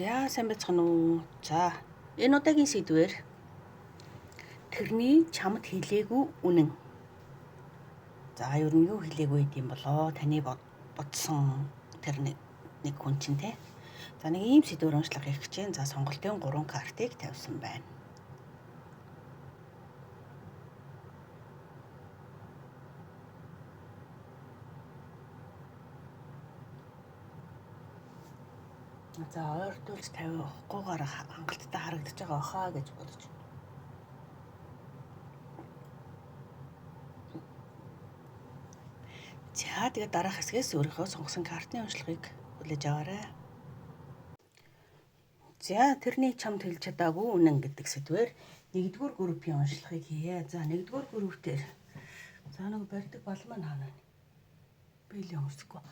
За сайн байцгаана уу. За энэ удаагийн сэдвээр тэрний чамд хэлээгүй үнэн. За ер нь юу хэлээгүй гэдэм болоо таны бодсон тэр нэг хүн чинь те. За нэг ийм сэдвээр уншлах их гэж байна. За сонголтын 3 картыг тавьсан байна. За ойртуулж тавихгүйгээр хангалттай харагдаж байгаа хаа гэж бодож. За тэгээд дараах хэсгээс өөрийнхөө сонгосон картын уншлагыг хүлээж аваарай. За тэрний чамд хэлж чадаагүй үнэн гэдэг сэдвээр 1-р группийн уншлагыг хийе. За 1-р группээр за нэг барьдаг бол маань хаана вэ? Би л юмсгүй.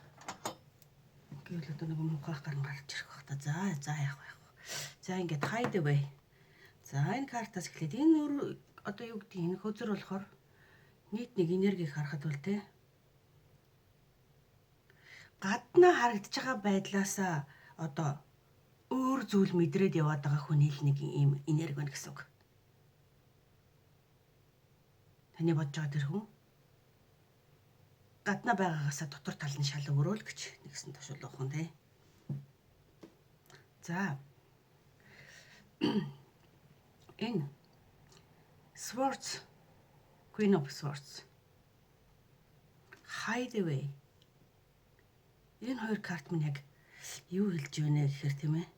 Гэвэл одоо нэг муухай гаран гарч ирэх бах та. За яах вэ? За ингээд hide away. За энэ картаас эхлээд энэ одоо юу гэдэг энэ хөзөр болохоор нийт нэг энергийг харахад бол те гаднаа харагдаж байгаа байдлаасаа одоо өөр зүйл мэдрээд яваад байгаа хүний л нэг ийм энерги байна гэсэн үг. Таны бодож байгаа тэр хүн гаднаа байгаагаасаа дотор тал нь шал өөрөөл гэж нэгсэн тушаал уухан тий. За энэ Swords, Queen of Swords, hide away. Энэ хоёр карт минь яг юу хэлж байна гэхээр тийм ээ.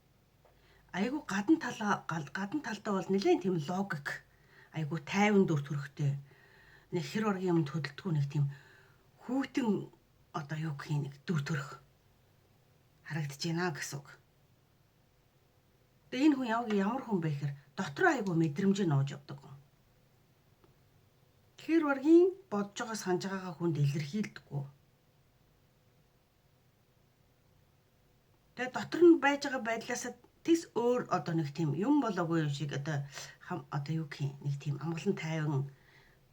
Айгу гадна талдаа бол нэлээд тийм логик, айгу тайван дүр төрхтэй. Нэг хэр оргийн юмд хөдөлдгөө нэг тийм хүүтэн одоо юу гэх нэг дүр төрх харагдаж байна гэсэн үг. Тэгээ энэ хүн ямар хүн бэ гэхээр дотор айгу мэдрэмж нууж явдаг хүн. Хэр оргийн бодож байгаа санаж байгаагаа хүнд илэрхийлдэггүй. Тэгээ дотор нь байж байгаа байдлаасаа тис өөр одоо нэг тийм юм болоогүй юм шиг одоо юу гэх нэг тийм амгалан тайван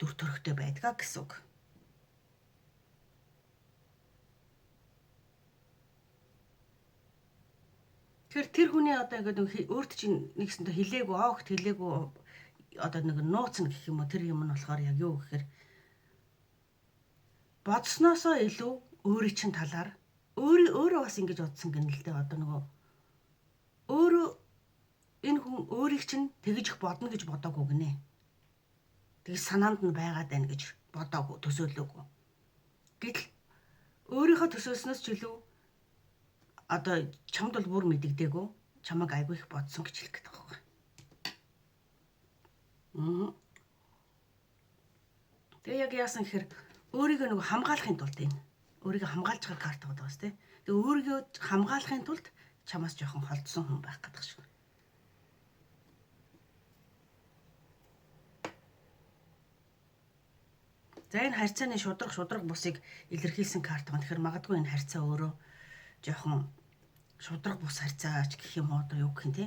дүр төрхтэй байдгаа гэсэн үг. Тэгэхээр тэр хүний одоо ингээд өөрт чинь нэгсэндээ хэлээгүй, огт хэлээгүй одоо нэг нууцна гэх юм уу тэр юм нь болохоор яг юу гэхээр бодсноосоо илүү өөрийн чинь талаар өөрөө бас ингэж бодсон гэнэлтэй одоо нөгөө өөрөө энэ хүн өөрийг чинь тэгж бодно гэж бодоогүй гинэ. Тэгж санаанд нь байгаад байна гэж бодоогүй, төсөөлөөгүй. Гэтэл өөрийнхөө төсөөлснөөс ч илүү одоо чамд бол бүр мэдэгдээгүй, чамайг айгүй их бодсон гэж хэлэх гэдэг байна. Тэгээ яг яасан гэхээр өөрийгөө нэг хамгаалахын тулд энэ өөрийгөө хамгаалж байгаа карт байгаа даа тийм. Тэгээ өөрийгөө хамгаалахын тулд чамаас жоохон холдсон хүн байх гэдэг шиг. За энэ харьцааны шудраг бусыг илэрхийлсэн карт байна. Тэгэхээр магадгүй энэ харьцаа өөрөө жоохон шудраг бус харьцаач гэх юм уу одоо юу гэх юм те.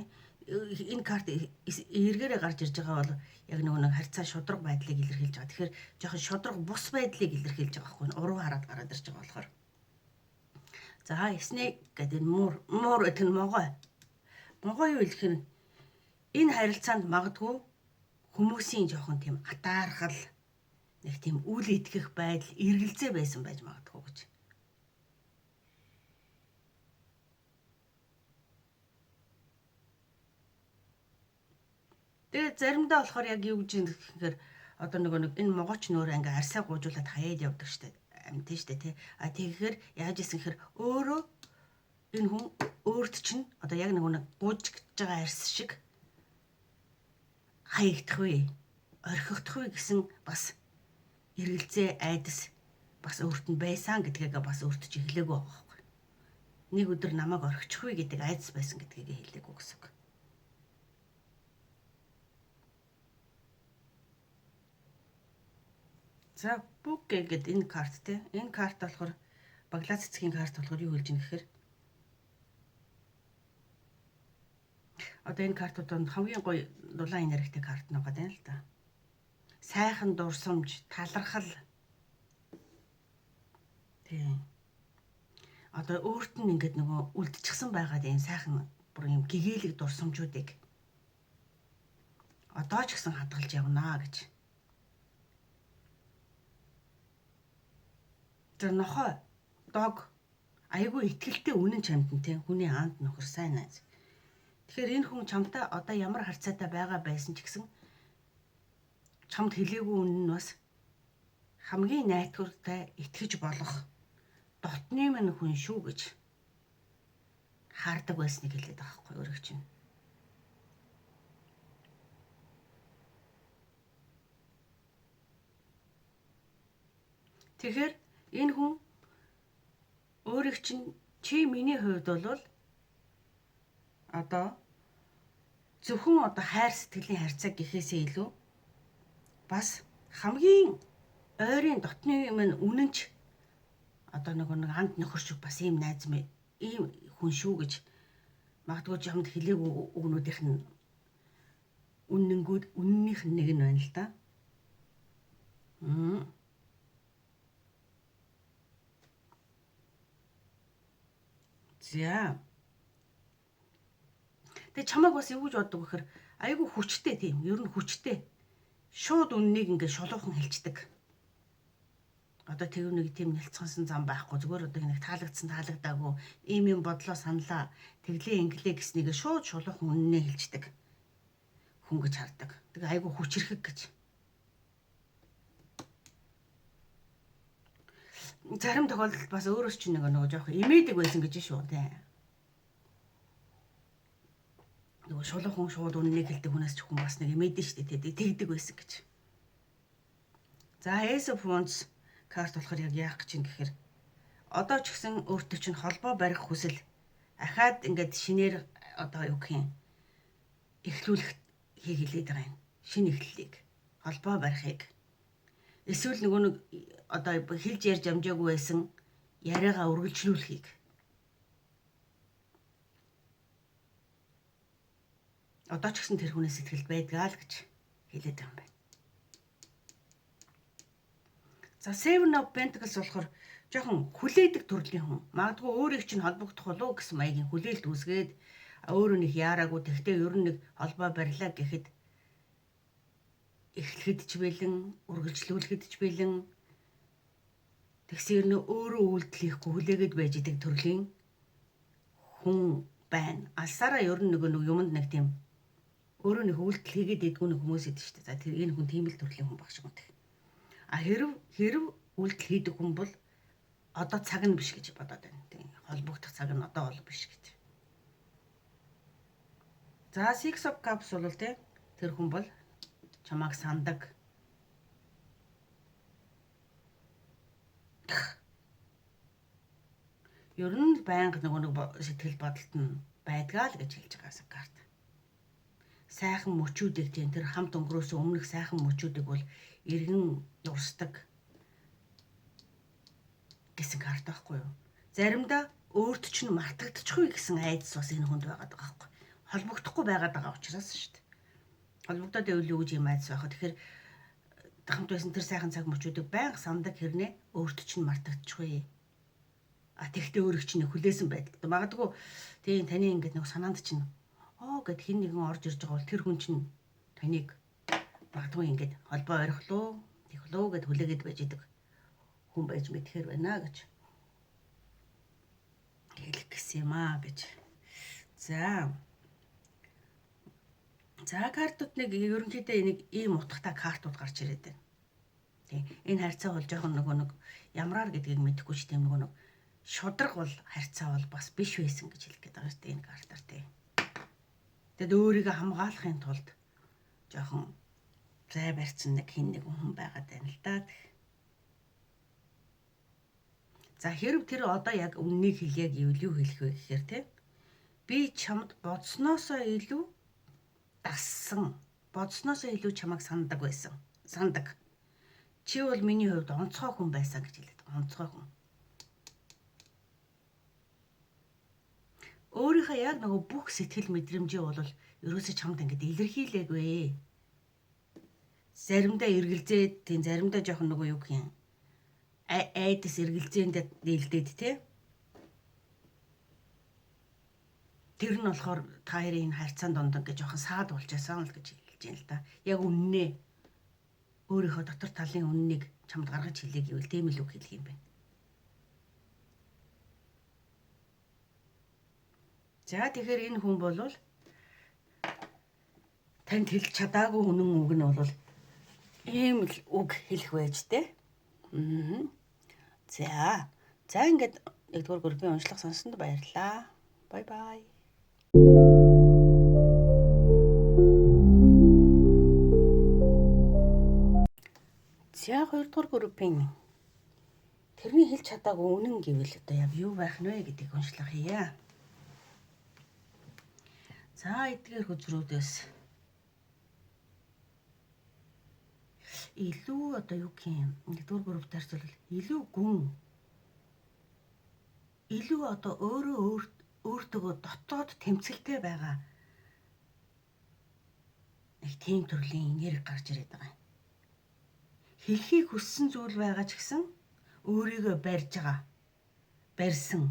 Энэ карт эргээрээ гарч ирж байгаа бол яг нэг харьцаа шудраг байдлыг илэрхийлж байгаа. Тэгэхээр жоохон шудраг бус байдлыг илэрхийлж байгаа байхгүй. Уруу хараад гараад ирж байгаа болохоор. За snake гэдэг муур гэдэг нь могой. Могой юу хэлэх нь энэ харилцаанд магадгүй хүмүүсийн жоохон тийм атаархал нэг тийм үл итгэх байдал эргэлзээ байсан байж магадгүй гэж. Тэгээ заримдаа болохоор яг юу гэж юм гэхээр одоо нэг энэ могооч нөр ингээ арсаа гуужуулаад хаяад явдаг штэ амтэн штэ тий. А тэгэхээр яаж исэн гэхээр өөрөө энэ хүн өөрт чинь одоо яг нэг гуужж байгаа арс шиг хаягдах вэ, орхигдох вэ гэсэн бас эргэлзээ айдас бас өөрт нь байсан гэдгээгээ бас өөрт чинь хэлээгүй байгаа байхгүй. Нэг өдөр намайг орхичих вэ гэдэг айдас байсан гэдгээгээ хэлээгүй гэсэн үг. За бүгэ гэдэг энэ карт те. Энэ карт болохоор баглаа цэцгийн карт болохоор юу хэлж ийн гэхээр одоо энэ картуудад хамгийн гоё дулаан энергитэй карт нэг байгаа юм л да. Сайхан дурсамж, талархал. Тийм. Одоо өөрт нь ингээд нөгөө үлдчихсэн байгаад энэ сайхан бүр юм гэгээлэг дурсамжуудыг одоо ч гэсэн хадгалж явнаа гэж. Тэр нохой дог айгүй ихтгэлтэй үнэн чамдантэй хүний аанд нөхөр сайн найз. Тэгэхээр энэ хүн чамтай одоо ямар харьцаатай байгаа байсан ч гэсэн чамд хэлээгүй үнэн нь бас хамгийн найдвартай итгэж болох дотны минь хүн шүү гэж хаардаг байсныг хэлээд байгаа байхгүй өөрөө чинь. Тэгэхээр энэ хүн өөрийг чинь чи миний хувьд бол одоо зөвхөн одоо хайр сэтгэлийн харьцаа гэхээсээ илүү бас хамгийн ойрын дотны минь үнэнч одоо нэг анд нөхөр шиг бас ийм найз мэ ийм хүн шүү гэж магадгүй чамд хэлээгүй өгнүүдийнх нь үннийх нь нэг нь байна л да. За. Тэгээ чамайг бас юу гэж боддог вэхэр айгүй хүчтэй тийм. Ер нь хүчтэй. Шууд үннийг ингээд шулуухан хэлцдэг. Одоо тэр нэг тийм нэлцгэнсэн зам байхгүй. Зүгээр одоо нэг таалагдсан таалагдаагүй ийм бодлоо саналаа тэглээ инглээ гэснийг шууд шулуухан үннээ хэлцдэг. Хүн гэж хардаг. Тэгээ айгүй хүчрэхэг гэж. Зарим тохиолдолд бас өөрөөс чинь нэг жоох имээдэг байсан гэж шүү дээ. Нөгөө шулуухан шууд үннийг хэлдэг хүнээс ч хүн бас нэг имээдэн шүү дээ. Тэгдэг байсан гэж. За Ace of Wands карт болохоор яг яах гэж юм гэхээр одоо ч гэсэн өөртөө чинь холбоо барих хүсэл ахаад ингээд шинээр одоо юу гэх юм эхлүүлэх хийгээд байгаа юм. Шинэ эхлэлийг холбоо барихыг эсвэл нөгөө нэг одоо хэлж ярьж амжаагүй байсан яриагаа үргэлжлүүлэхийг одоо ч гэсэн тэр хүнээс сэтгэл байдгаа л гэж хэлээд байгаа юм байна. За Seven of Pentacles болохоор жоохон хүлээдэг төрлийн хүн. Магадгүй өөрийг чинь холбогдох болов гэсэн маягийн хүлээлт үүсгээд өөрөө нэг яараагүй тэгтээ ер нь нэг холбоо барьлаа гэхэд эхлэхэд ч бэлэн үргэлжлүүлэхэд ч бэлэн тэгсээр нөө өөрөө үйлдэл хийхгүй хүлээгээд байж идэг төрлийн хүн байна. Алсаараа ер нь нэг юмд нэг тийм өөрөө нэг үйлдэл хийгээд идэггүй нэг хүмүүс идэв шүү дээ. За тэр энэ хүн тийм л төрлийн хүн багш юм гэх. А хэрв үйлдэл хийдэг хүн бол одоо цаг нь биш гэж бодоод байна. Тийм холбогдох цаг нь одоо бол биш гэж. За Six of Cups бол тэр хүн бол чамайг сандаг. Ер нь байнга нэг сэтгэл бодолд нь байдгаа л гэж хэлж байгаа карт. Сайхан мөчүүдийг тийм тэр хамт өнгөрөөсөн өмнөх сайхан мөчүүдийг бол эргэн дурсдаг гэсэн карт байхгүй юу? Заримдаа өөрт ч нь мартагдчихгүй гэсэн айдас бас энэ хүнд байгаа байхгүй. Холбогдохгүй байгаад байгаа учраас шүү дээ. Холбогдоод байвал юу гэж юм айдас байх вэ? Тэгэхээр хамт байсан тэр сайхан цаг мөчүүдийг байнга сандаг хэрнээ өөрт ч нь мартагдчихгүй. Тэгтээ өөрөг чинь хүлээсэн байдаг. Магадгүй тийм таны ингээд нэг санаанд чинь гэд хин нэгэн орж ирж байгаа бол тэр хүн чинь таныг магадгүй ингээд холбоо орхилоо, тэглөө гэд хүлээгээд байж идэг хүн байж мэдхээр байна гэж хэлэх гэсэн юм аа гэж. За картууд нэг ерөнхийдөө нэг ийм утгатай картууд гарч ирээд байна. Тийм энэ харьцаа бол жоохон нэг ямраар гэдгийг мэдэхгүй ч тийм нэг шудраг бол харьцаа бол бас биш байсан гэж хэлэх гээд байгаа шүү дээ энэ картаар тийм. Тэгэд өөрийгөө хамгаалахын тулд жоохон зай барьсан нэг хин нэг хүн байгаад байна л да. За хэрв тэр одоо яг үннийг хэлье гэвэл юу хэлэх вэ гэхээр тийм би чамд бодсноосоо илүү дассан. Бодсноосоо илүү чамайг сандаг байсан. Сандаг. Чи бол миний хувьд онцгой хүн байсан гэж хэлээд байгаа. Онцгой хүн. Өөрийнхөө яг нөгөө бүх сэтгэл мэдрэмжээ бол ерөөсөө чамд ингэж илэрхийлээгүй. Заримдаа эргэлзээд, тийм заримдаа жоохон нөгөө юу гэх юм. Айдас эргэлзээндээ дийлдээд тий. Тэр нь болохоор та хоёрын энэ харьцаанд донд гэж жоохон саад болж байсан л гэж хэлж байна л да. Яг үннээ өөрийнхөө дотор талын үннийг чамд гаргаж хэлээ гэвэл тийм л үг хэлэх юм байна. За тэгэхээр энэ хүн бол танд хэлж чадаагүй үнэн үг нь бол ийм л үг хэлэх байж тээ. За ингээд 1-р группийн уншлага сонссонд баярлалаа. Бай бай. За 2-р группийн тэрний хэлж чадаагүй үнэн гэвэл одоо яг юу байх нь вэ гэдгийг уншлага хийе. За эдгээр хүзрүүдээс илүү одоо юу гэх юм 1-р группт харьцуулбал илүү гүн илүү одоо өөртөө дотоод тэмцэлтэй байгаа нэг тийм төрлийн энерги гарч ирээд байгаа юм. Хэлхийг хүссэн зүйл байгаа ч гэсэн өөрийгөө барьсан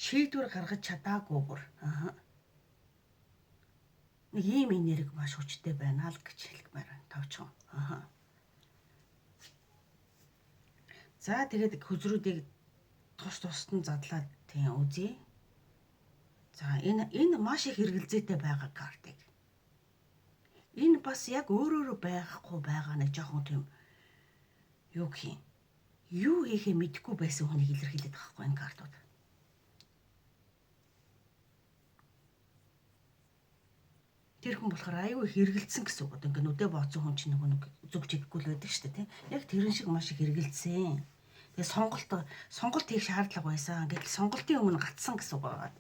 шийдвэр гаргаж чадаагүй бүр нэг ийм энерги маш хүчтэй байна л гэж хэлмээр байна тавчхан. За тэгээд хүзрүүдийг тусад нь задлаад тийм үзье. За энэ маш их эргэлзээтэй байгаа картыг. Энэ бас яг өөрөөрөө байхгүй байгаа нэг жоохон тийм юу гэх юм. Юу хийхээ мэдэхгүй байсан хүнийг илэрхийлээд байгаа хгүй энэ картууд. Тэр хүн болохоор аюу их эргэлцсэн гэсэн үг. Одоо ингээ нүдэ бооцсон хүн чинь нэг зүг чиглэхгүй л байдаг шүү дээ, тийм. Яг тэрэн шиг маш их эргэлцсэн. Тэгээ сонголт хийх шаардлага байсан. Гэтэл сонголтын өмнө гацсан гэсэн үг байгаа.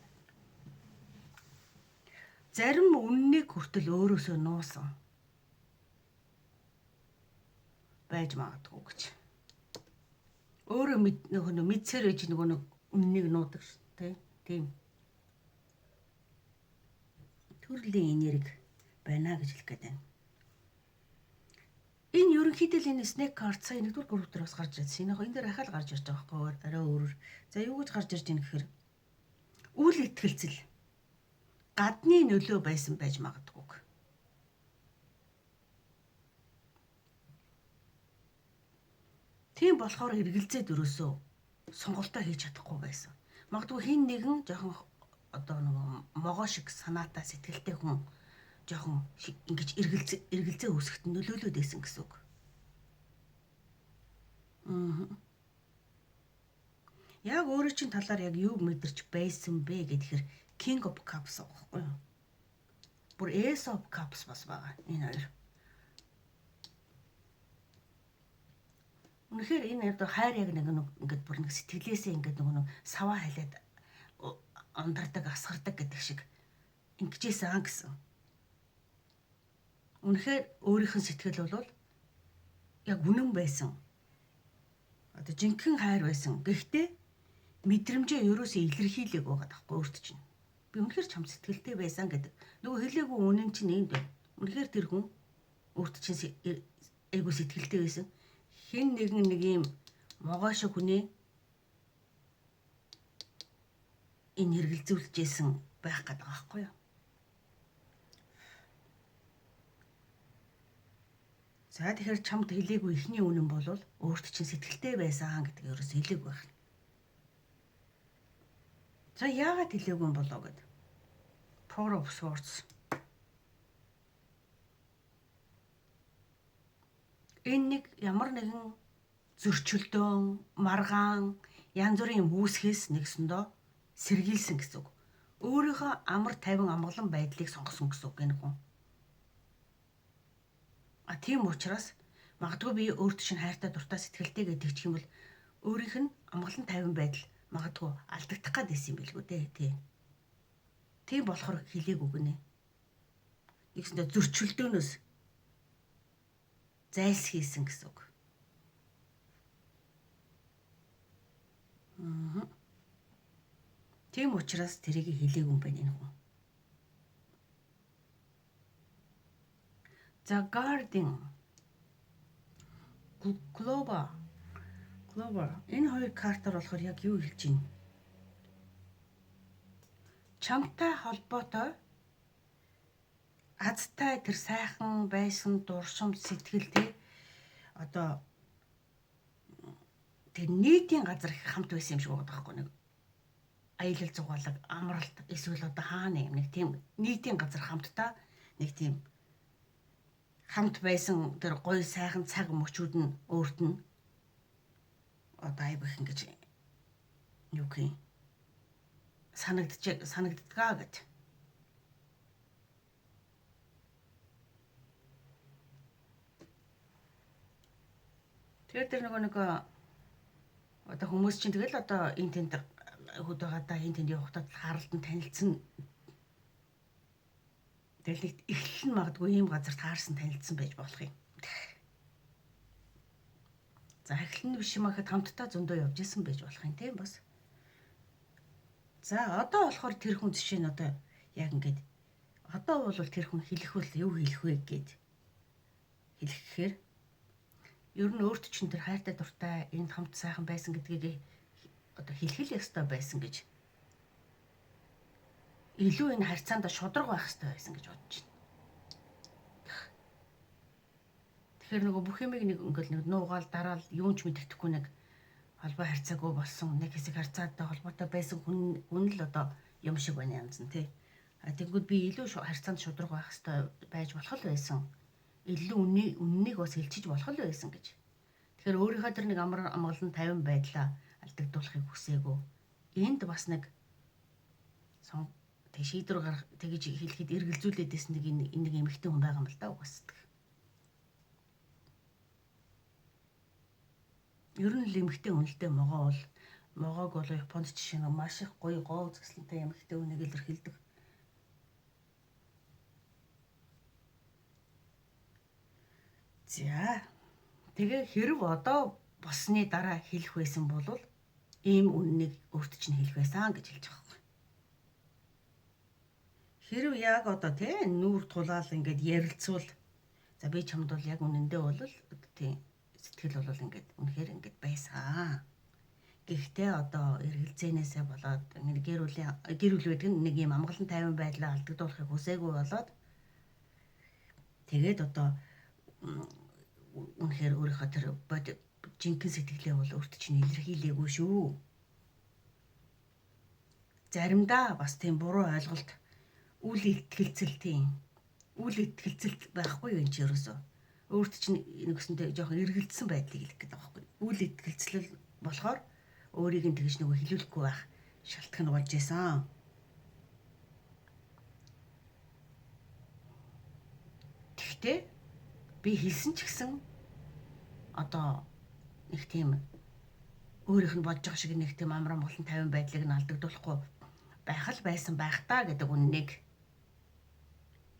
Зарим үннийг хүртэл өөрөөсөө нуусан байж магадгүй гэж. Өөрөө мэдсээр ээж нэг үннийг нуудаг шүү, тийм. Төрлийн энерги байна гэж хэлэх гээд байна. Энэ ерөнхийдөө л энэ snake card сая 1-р групп дээр бас гарч ирсэн. Энэ дээр ахаал гарч ирж байгаа байхгүй арай өөрөөр. За юу гэж гарч ирж байна гэхээр үл итгэлцэл гадны нөлөө байсан байж магадгүй. Тийм болохоор эргэлзээд өрөөсөө сонголтоо хийж чадахгүй байсан. Магадгүй хин нэгэн жоохон одоо нэг могоо шиг санаатай сэтгэлтэй хүн жоохон ингэж эргэлзээ үүсгэхэд нөлөөлөд байсан гэсэн үг. Яг өөрөө чинь талаар яг юу мэдэрч байсан бэ гэхээр King of Cups байхгүй юу? Бүр Ace of Cups бас байгаа энэ хоёр. Үнэхээр энэ одоо хайр яг нэг ингээд бүр нэг сэтгэлээсээ ингээд нэг саваа халиад ундардаг, асгардаг гэдэг шиг ингэжсэн гэсэн. Үнэхээр өөрийнх нь сэтгэл бол яг үнэн байсан. Одоо жинхэнэ хайр байсан. Гэхдээ мэдрэмжээ ерөөсөө илэрхийлээг байгаа байхгүй өөрт чинь. Би үнэхээр чам сэтгэлтэй байсан гэдэг. Нөгөө хэлээгүй үнэн чинь энд байна. Үнэхээр тэр хүн өөрт чинь айгу сэтгэлтэй байсан. Хэн нэгэн нэг юм могоошо хүний энэ хэрэгэлзүүлжсэн байх гэдэг байхгүй юу? За тэгэхээр чамд хэлээгүй ихний үнэн бол өөрт чинь сэтгэлтэй байсан гэдэг ерөөс хэлээг байх. За яагаад хэлээгүй юм болоо гэд. Four of Swords. Энэ нэг ямар нэгэн зөрчилдөөн, маргаан, янз бүрийн үүсгэс нэгсэндөө сэргийлсэн гэсэн үг. Өөрийнхөө амар тайван амгалан байдлыг сонгосон гэсэн үг энэ хүн. Тийм учраас магадгүй би өөрт чинь хайртай дуртай сэтгэлтэй гэдэг ч юм бол өөрийнх нь амгалан тайван байдал магадгүй алдагдах гээд байсан юм билгүй дээ. Тийм болохоор хэлээг үгнэ. Нэгсэндээ зөрчилдөөнөөс зайлсхийсэн гэсэн үг. Тийм учраас тэрийг хэлээг юм байна энэ хүн. За Guardian, Clover. Энэ хоёр картаар болохоор яг юу хэлж байна? чамтай холбоотой азтай тэр сайхан байсан дуршим сэтгэл те одоо тэр нийтийн газар их хамт байсан юм шиг байгаа байхгүй нэг аялал зугаалаг амралт эсвэл одоо хаана юм нэг тийм нийтийн газар хамтдаа нэг тийм хамт байсан тэр гоё сайхан цаг мөчүүд нь өөрт нь одоо айбах ингэж юу гэх санагддгаа гэж. Тэр нэг одоо хүмүүс чинь тэгэл одоо энэ тэнд хөдөө гадаа энэ тэнд явахдаа харалдан танилцсан. Тэгэл нэг эхлэл нь магадгүй ийм газар таарсан танилцсан байж болох юм. За эхлэл нь биш юм ахад хамтдаа зөндөө явж исэн байж болох юм тийм бас. За одоо болохоор тэр хүн жишээ нь одоо яг ингээд одоо бол тэр хүн хэлэх бол юу хэлэх вэ гэд хэлэхээр ер нь өөрт чинь тэр хайртай дуртай энд хамт сайхан байсан гэдгийг одоо хэлхэл ёстой байсан гэж илүү энэ харьцаанд шударга байх ёстой байсан гэж бодож байна. Тэгэхээр нөгөө бүх юмыг нэг ингээл нэг нуугаал дараал юун ч мэддэхгүй нэг холбоо харьцаагүй болсон нэг хэсэг харьцаатай холбоотой байсан хүн л одоо юм шиг байна янз нь тий. Тэгэнгүүт би илүү харьцаанд шударга байх ёстой байж болох л байсан. Илүү үннийг бас хэлчихэж болох л байсан гэж. Тэгэхээр өөрийнхөө тэр нэг амгалан 50 байдлаа алдагдуулахыг хүсээгүй. Энд бас нэг тэг шийдвэр гаргах тэгж хэлэхэд эргэлзүүлээдээс нэг эмэгтэй хүн байгаа юм л да угаасдаг. Ер нь л эмэгтэй үнэлтэй могоог бол Японд жишээ нь маш их гоё гоо үзэсгэлэнтэй эмэгтэй үнийг илэрхийлдэг. За тэгээ хэрв одоо босны дараа хэлэх байсан бол ийм үннийг өөрт чинь хэлэх байсан гэж хэлж байгаа юм. Хэрв яг одоо тий нүүр тулаал ингээд ярилцвал за би чамд бол яг үнэндээ бол тий сэтгэл бол ингээд үнэхээр ингээд байсан. Гэхдээ одоо эргэлзээнээсээ болоод ингээд гэр бүл байдаг нэг юм амгалан 50 байдлаа алдагдуулахыг хүсээгүй болоод тэгээд одоо үнэхээр өөрийнхөө тэр жинхэнэ сэтгэлээ бол өөрт чинь илэрхийлээгүй шүү. Заримдаа бас тийм буруу ойлголт үл итгэлцэлт байхгүй юм чи ерөөсөө. Өөрт чинь нэгсэнтэй жоохон эргэлдсэн байдлыг хэлэх гэдэг байгаа байхгүй. Үл итгэлцэл болохоор өөрийг нь тэгж нөгөө хилүүлэхгүй байх шалтгаан болж исэн. Тэгтээ би хэлсэн ч гэсэн одоо нэг тийм өөрийнх нь бодож байгаа шиг нэг тийм амрам болон 50 байдлыг нь алдагдуулахгүй байх л байсан байх та гэдэг үннийг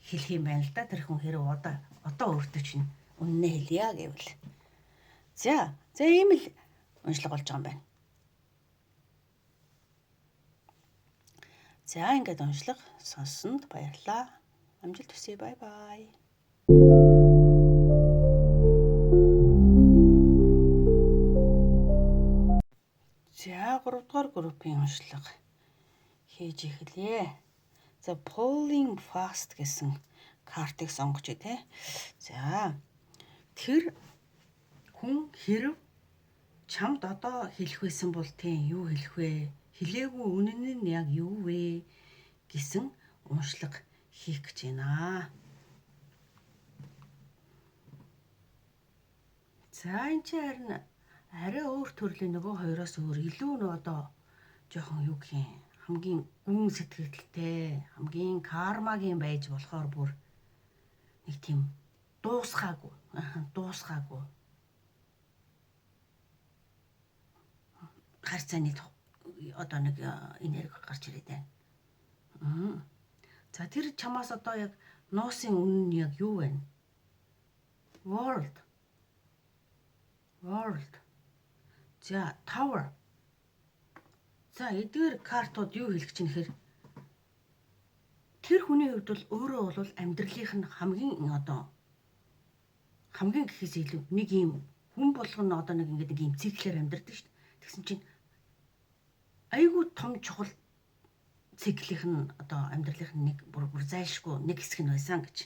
хэлэх юм байна л да. Тэр хүн хэрэг одоо өөртөө чинь үннээ хэлье гэвэл. За ийм л уншлага болж байгаа юм байна. За ингээд уншлага сонссонд баярлалаа. Амжилт хүсье. Бай бай. За 3 дугаар группийн уншлага хийж эхлэе. За Pulling Fast гэсэн картыг сонгож тий. За тэр хүн хэрв чамд одоо хэлэх байсан бол тийм юу хэлэх вэ? Хэлээгүй үнэн нь яг юу вэ гэсэн уншлага хийх гэж байна. За энэ чинь харин арай өөр төрлийн нөгөө хоёроос өөр илүү нөө одоо жоохон юу гэх юм хамгийн гүн сэтгэлтэй хамгийн кармагийн байж болохоор бүр нэг тийм дуусгаагүй харьцааны одоо нэг энерги гарч ирээд байна. За тэр чамаас одоо яг нуусын үнэн нь яг юу вэ? World. За Tower. За эдгээр картууд юу хэлэх чинь гэхээр тэр хүний хувьд бол өөрөө бол амьдралынх нь хамгийн гэхээс илүү нэг юм хүн болгоно одоо нэг ингэдэг юм циклээр амьдрдаг шүү дээ. Тэгсэн чинь айгүй том чухал циклийнх нь одоо амьдралынх нь нэг бүр зайлшгүй нэг хэсэг нь байсан гэж.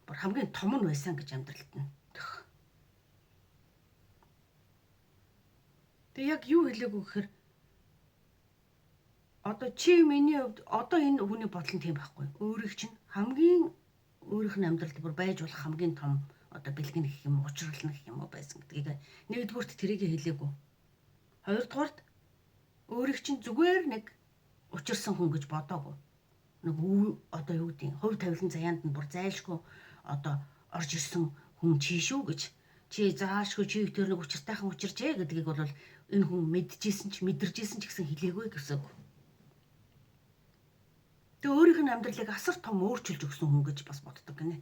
Бүр хамгийн том нь байсан гэж амьдралд нь. Тэг яг юу хэлээгүй гэхээр одоо чи миний хувьд одоо энэ хүний бодол нь тийм байхгүй. Өөрийг чинь хамгийн өөрийнх нь амьдралд бүр байж болох хамгийн том одоо бэлгэн гэх юм уу, учрал гэх юм уу байсан гэдгийг нэгдүгüүрт тэрийг хэлээгүй. Хоёрдугаарт өөрийг чинь зүгээр нэг учирсан хүн гэж бодоогүй. Нэг одоо юу гэдэг хувь тавилан заяанд нь бүр зайлшгүй одоо орж ирсэн хүн чи шүү гэж. Чи заашгүй чи тэр нэг учиртайхан учирч гэдгийг бол энэ хүн мэдчихсэн ч мэдэржсэн ч гэсэн хэлээгүй гэсэн. Тэг өөрийнх нь амьдралыг асар том өөрчилж өгсөн хүн гэж бас боддог гинэ.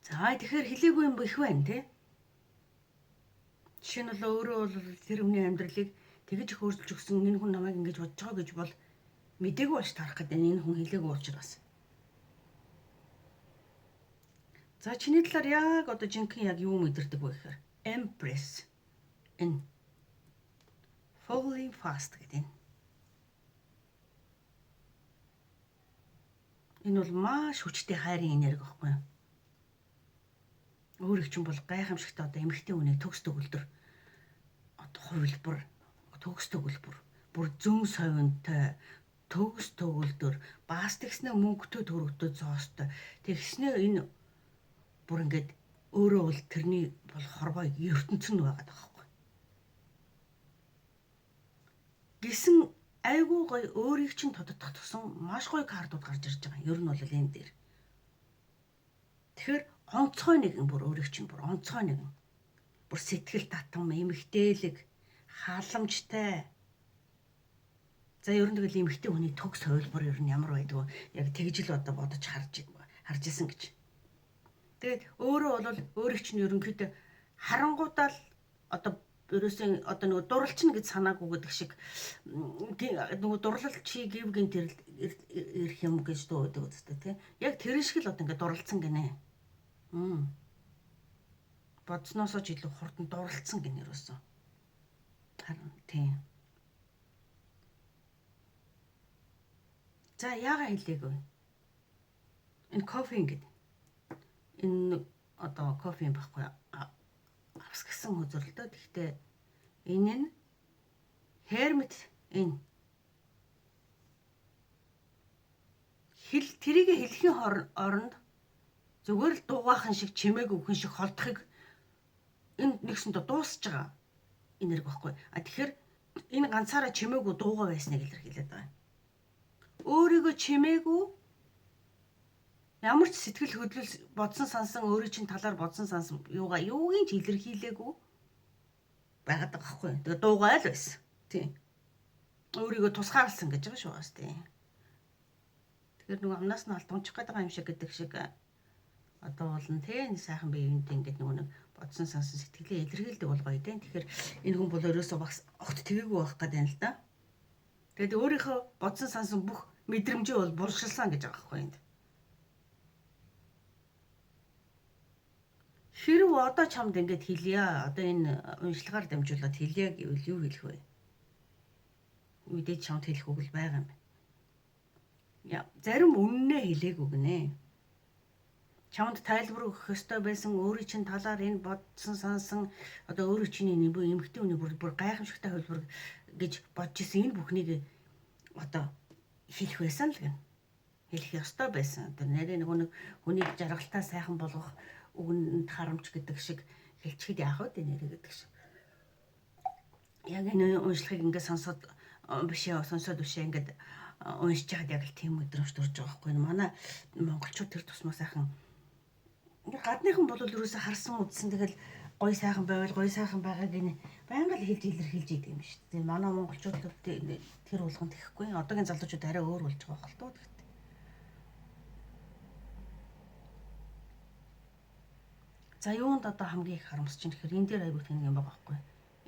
За тэгэхээр хэлээгүй юм их байна те. Жишээ нь бол өөрөө бол тэр хүний амьдралыг тэгж их өөрчилж өгсөн энэ хүн намайг ингэж бодож байгаа гэж бол мдэггүй бач тарах гэдэг энэ хүн хэлээгүй учраас. За чиний талаар яг одоо жинхэнэ яг юу мэдэрдэг вэ гэхээр embrace энэ falling fast гэдэг. Энэ бол маш хүчтэй хайрын энерги байхгүй юу? Өөрийг чинь бол гайхамшигтай одоо эмэгтэй хүнийг төгс төгөлдөр одоо хувилбар төгс төгөлбөр бүр зүүн совинтой төгс төгөлдөр бас тэгснэ мөнгөтэй төрөгтэй зоостой тэгснэ энэ бүр ингээд өөрөө бол тэрний бол хорвоо ертөнцөн байгаад байгаа байхгүй. Гисэн айгүй гоё өөрийг чинь тодтох тусан маш гоё картууд гарч ирж байгаа. Ер нь бол энэ дээр. Тэгэхээр онцгой нэгэн бүр өөрийг чинь бүр онцгой нэгэн. Бүр сэтгэл татам, эмэгтэйлэг, халамжтай. За ер нь тэгэл эмэгтэй хүний төгс хувилбар ер нь ямар байдг вэ? Яг тэгж л одоо бодож харж исэн гэж. Тэгээд өөрөө бол өөрийг чинь ерөнхийдөө харангуудаа л одоо ерөөсөн одоо нөгөө дурлалчин гэж санаагүй гэдэг шиг нөгөө дурлал чи гівгэн тэр ирэх юм гэж дуудаг үстэй тий. Яг тэр шиг л одоо ингээд дурлалцсан гинэ. Бодсноосоо ч илүү хурдан дурлалцсан гинэ ерөөсөн. Харин тий. За яага хэлээгүй. Энэ кофе гэдэг. Энэ одоо кофе байхгүй авс гэсэн хөзөрлөлтөө. Гэхдээ энэ нь hermit энэ тэрийг хэлхийн оронд зүгээр л дуугаахан шиг чимээг өгөн шиг холдохыг энэ нэгсэндээ дуусж байгаа энерги байхгүй. Тэгэхээр энэ ганцаараа чимээгүй дуугаа байсныг илэрхийлээд байгаа. Өөрийгөө чимээгүй ямар ч сэтгэл хөдлөл бодсон сансан өөрийн чинь талаар бодсон сансан юугийн ч илэрхийлээгүй байгаад байгаа байхгүй. Тэгээ дуугаа л байсан. Тийм. Өөрийгөө тусгаарлсан гэж байгаа шүү бас тийм. Тэгэхээр нөгөө амнаас нь алдамжих гэдэг юм шиг гэдэг шиг одоо болно тийм сайхан биеинд ингээд нөгөө нэг бодсон сансан сэтгэлээ илэрхийлдэг болгоё тийм. Тэгэхээр энэ хүн бол өөрөөсөө багс огт тгээгүй байх гэдэг юм л да. Тэгээд өөрийнхөө бодсон сансан бүх мэдрэмжээ бол булшилсан гэж байгаа байхгүй энд. Хэрв одоо чамд ингэж хэлье одоо энэ уншлагаар дамжуулаад хэлье гэвэл юу хэлэх вэ? Мэдээж чамд хэлэх үг л байгаа юм байна. Яа, зарим үннээ хэлээгүй гинэ. Чамд тайлбар өгөх ёстой байсан өөрийн чинь талаар энэ бодсон сансан одоо өөрийн чинь энэ эмэгтэй хүний бүр гайхамшигтай хөлбөр гэж бодож исэн энэ бүхнийг одоо хэлэх байсан л гэнэ. Хэлэх ёстой байсан. Одоо нэрээ нэг хүнийг жаргалтай сайхан болгох үгэнд харамж гэдэг шиг хэлчихэд яах вэ нэрээ гэдэг шиг. Яг энэ уншлагыг ингээд сонсоод бишээ ингээд уншиж чад яг л тийм өдрөмж төрж байгаа байхгүй. Манай монголчууд тэр тусмаа сайхан гадныхан бол ерөөсө харсан үзсэн тэгэл гой сайхан байвал гой сайхан байгааг ин байнга л хэлж илэрхийлж идэв юм шүү дээ. Манай монголчууд тэр уулганд ихэхгүй. Одоогийн залуучууд арай өөр болж байгаа хэл тоо гэхдээ. За юунд одоо хамгийн их харамсаж чинь гэхээр энэ дээр аягүй тэнэг юм байгаа байхгүй.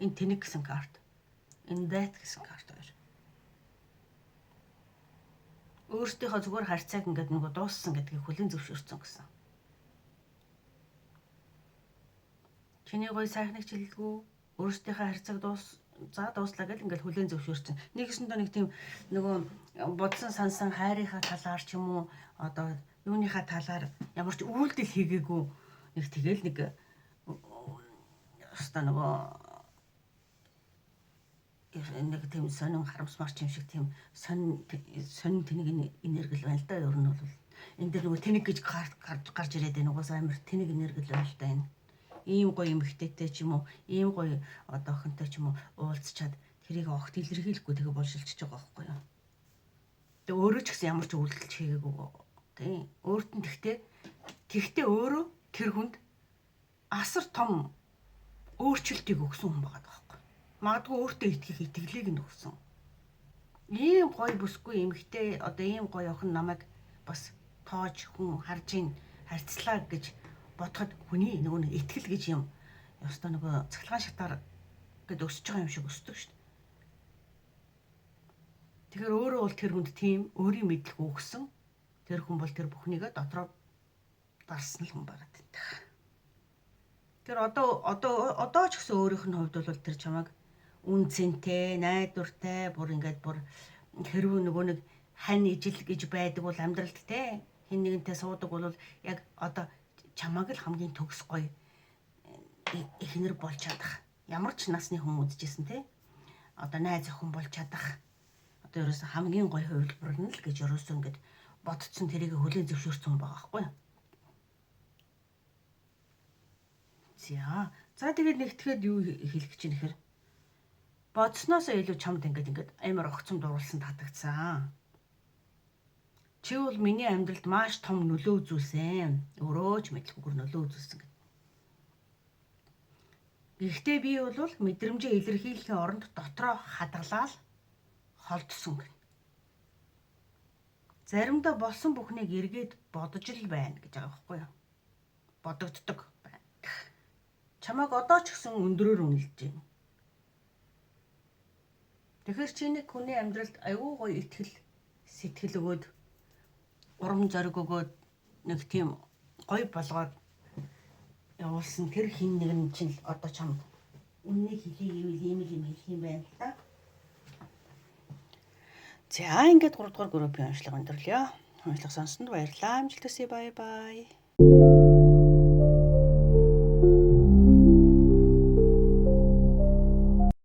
Энэ тэнэг гэсэн карт. Энэ that гэсэн карт хоёр. Өөртөөхөө зүгээр харьцааг ингээд нөгөө дууссан гэдгийг хүлээн зөвшөөрсөн гэсэн. Чиний гой сайхныг чилэлгүй өөртөөхөө харьцааг за дууслаа гэл ингээл хүлэн зөвшөөрсөн. Нэгэсэндээ нэг тийм нөгөө бодсон сансан хайрынхаа талаар ч юм уу одоо юуныхаа талаар ямар ч үйлдэл хийгээгүй нэг тэгэл нэг өста нөгөө нэг тийм сонин харамсмар юм шиг тийм сонин тэнэг энерги л байна л да. Ер нь бол энэ дээр нөгөө тэнэг гэж гарч ирээд байна. Угаасаа амар тэнэг энерги л байна л да энэ. Ийм гоё эмхтэйтэй ч юм уу, ийм гоё одоо охинтой ч юм уу уулзчаад тэрийг огт илэрхийлэхгүй тэгээ болшилчж байгаа байхгүй юу. Тэгээ өөрөө ч гэсэн ямар ч үйлдэл хийгээгүй тийм. Өөрт нь тэгтээ өөрөө тэр хүнд асар том өөрчлөлтийг өгсөн хүн байгаа байхгүй. Магадгүй өөртөө итгэх итгэлийг нь өгсөн. Ийм гоё бүсгүй эмхтэй одоо ийм гоё охин намайг бас тоож хүн харж ийн харьцлаа гэж бодоход хүний нөгөө нэг итгэл гэж юм ёстой нөгөө цахилгаан шатаар гэд өсөж байгаа юм шиг өсдөг шүү дээ. Тэгэхээр өөрөө бол тэр хүнд тийм өөрийн мэдлэг өгсөн. Тэр хүн бол тэр бүхнийгээ дотроо дарсан л хүн байгаад байна. Тэр одоо ч гэсэн өөрийнх нь хувьд бол тэр чамайг үнцэнтэй, найдвартай, бүр ингээд бүр хэрвээ нөгөө нэг хань ижил гэж байдаг бол амьдралд те хин нэгэнтэй суудаг бол яг одоо чамайг л хамгийн төгс гоё эхнэр болж чадах. Ямар ч насны хүн үзэжсэн те. Одоо найз охин болж чадах. Одоо ерөөсө хамгийн гоё хувилбар нь л гэж ерөөсө ингээд бодцсон тэрийг хүлээн зөвшөөрсөн хүн байгаа байхгүй юу? За тэгээд нэгтгэхэд юу хэлэх гэж нэхэр бодсноосоо илүү чамд ингээд амар огцом дурлсан татагдсан. Чи бол миний амьдралд маш том нөлөө үзүүлсэн. Өөрөө ч мэдлэгүйгээр нөлөө үзүүлсэн гэдэг. Гэхдээ би бол мэдрэмжээ илэрхийлэхийн оронд дотроо хадгалаад холдсон гэнэ. Заримдаа болсон бүхнийг эргээд бодож л байна гэж байгаа байхгүй юу? Бодогддог байна. Чамайг одоо ч гэсэн өндрөөр үнэлж байна. Тэгэхээр чи нэг хүний амьдралд аюу гоё итгэл сэтгэл өгөөд урам зориг өгөөд нэг тийм гоё болгоод явуулсан тэр хин нэг нь чинь одоо чамд үннийг хэлээгүй ийм л юм хэлэх юм байна л да. За ингээд 3 дугаар группийн уншлага өндөрлөё. Уншлага сонссонд баярлалаа. Амжилт хүсье. Бай бай.